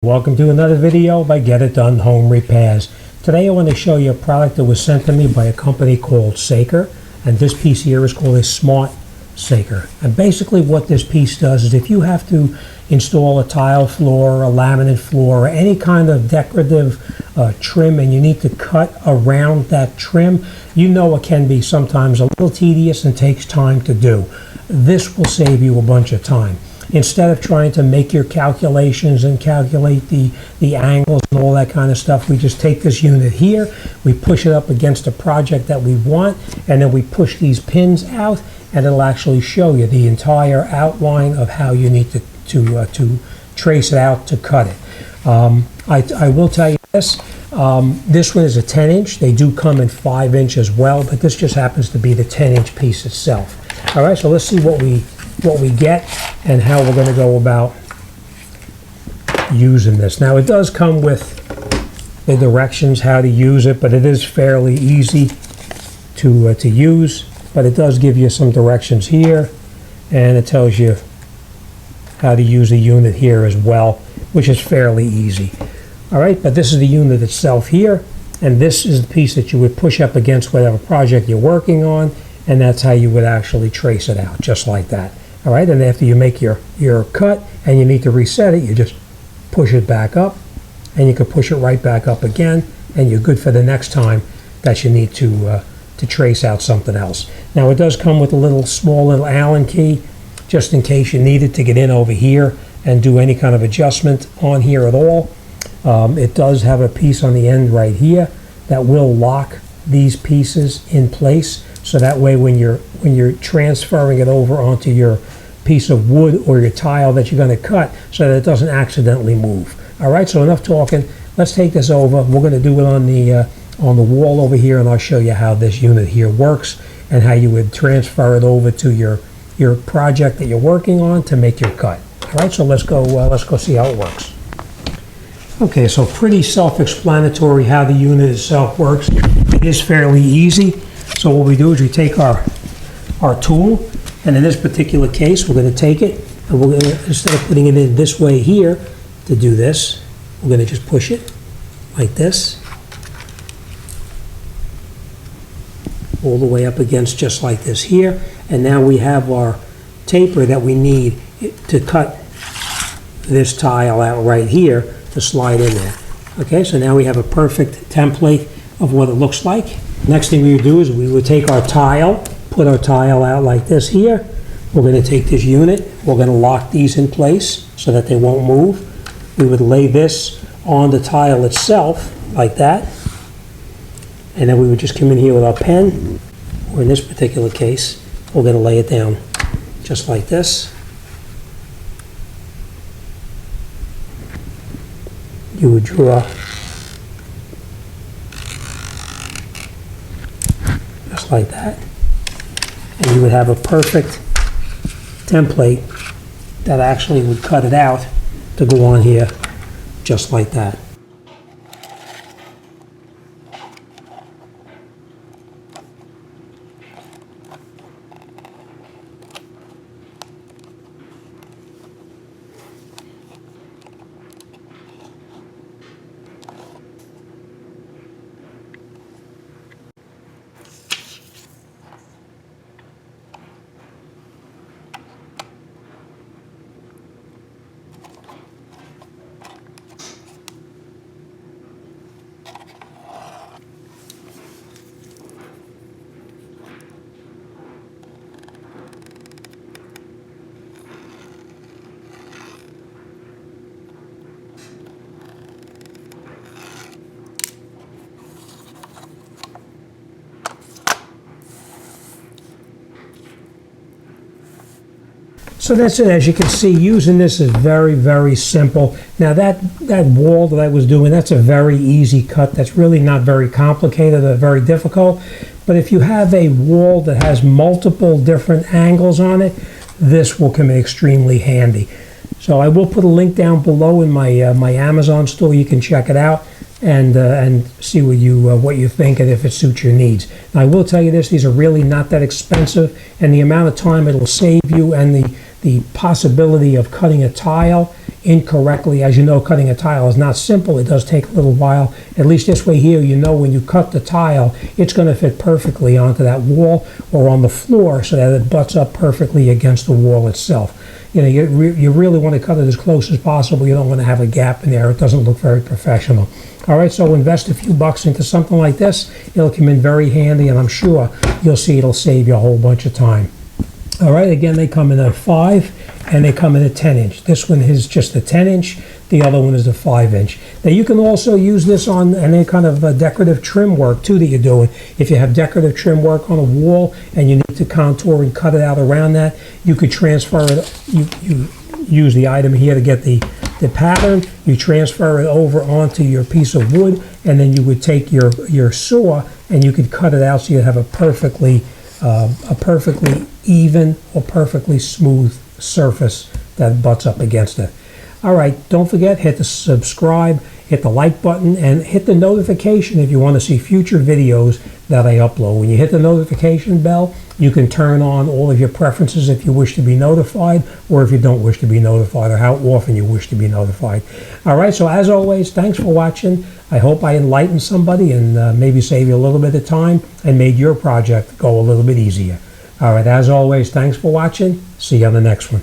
Welcome to another video by Get It Done Home Repairs. Today I want to show you a product that was sent to me by a company called Saker, and this piece here is called a Smart Saker. And basically what this piece does is if you have to install a tile floor, a laminate floor, or any kind of decorative trim, and you need to cut around that trim, you know it can be sometimes a little tedious and takes time to do. This will save you a bunch of time. Instead of trying to make your calculations and calculate the angles and all that kind of stuff, we just take this unit here, we push it up against a project that we want, and then we push these pins out, and it'll actually show you the entire outline of how you need to trace it out to cut it. I will tell you this, this one is a 10-inch. They do come in 5-inch as well, but this just happens to be the 10-inch piece itself. All right, so let's see what we get and how we're going to go about using this. Now it does come with the directions how to use it, but it is fairly easy to use, but it does give you some directions here, and it tells you how to use the unit here as well, which is fairly easy. All right, but this is the unit itself here, and this is the piece that you would push up against whatever project you're working on, and that's how you would actually trace it out, just like that. All right, and after you make your cut and you need to reset it, you just push it back up, and you can push it right back up again, and you're good for the next time that you need to trace out something else. Now it does come with a small little Allen key, just in case you need it to get in over here and do any kind of adjustment on here at all. It does have a piece on the end right here that will lock these pieces in place, so that way when you're transferring it over onto your piece of wood or your tile that you're going to cut, so that it doesn't accidentally move. All right, so enough talking. Let's take this over. We're going to do it on the wall over here, and I'll show you how this unit here works and how you would transfer it over to your project that you're working on to make your cut. All right, so let's go see how it works. Okay, so pretty self-explanatory how the unit itself works. It is fairly easy. So what we do is we take our tool, and in this particular case, we're going to take it, and we're going to, instead of putting it in this way here to do this, we're going to just push it like this, all the way up against just like this here, and now we have our taper that we need to cut this tile out right here to slide in there. Okay, so now we have a perfect template of what it looks like. Next thing we would do is we would take our tile, put our tile out like this here. We're going to take this unit, we're going to lock these in place so that they won't move. We would lay this on the tile itself like that, and then we would just come in here with our pen, or in this particular case, we're going to lay it down just like this. You would draw just like that, and you would have a perfect template that actually would cut it out to go on here just like that. So that's it. As you can see, using this is very, very simple. Now that wall that I was doing, that's a very easy cut. That's really not very complicated or very difficult. But if you have a wall that has multiple different angles on it, this will come in extremely handy. So I will put a link down below in my my Amazon store. You can check it out and see what you think and if it suits your needs. Now, I will tell you this: these are really not that expensive, and the amount of time it'll save you and the possibility of cutting a tile incorrectly. As you know, cutting a tile is not simple. It does take a little while. At least this way here, you know when you cut the tile, it's going to fit perfectly onto that wall or on the floor so that it butts up perfectly against the wall itself. You know, you really want to cut it as close as possible. You don't want to have a gap in there. It doesn't look very professional. All right, so invest a few bucks into something like this. It'll come in very handy, and I'm sure you'll see it'll save you a whole bunch of time. All right, again, they come in a 5 and they come in a 10-inch. This one is just a 10-inch. The other one is a 5-inch. Now, you can also use this on any kind of decorative trim work, too, that you're doing. If you have decorative trim work on a wall and you need to contour and cut it out around that, you could transfer it. You use the item here to get the pattern. You transfer it over onto your piece of wood, and then you would take your saw and you could cut it out so you have a perfectly even or perfectly smooth surface that butts up against it. All right, don't forget, hit the subscribe, hit the like button, and hit the notification if you want to see future videos that I upload. When you hit the notification bell, you can turn on all of your preferences if you wish to be notified, or if you don't wish to be notified, or how often you wish to be notified. All right, so as always, thanks for watching. I hope I enlightened somebody and maybe save you a little bit of time and made your project go a little bit easier. All right, as always, thanks for watching. See you on the next one.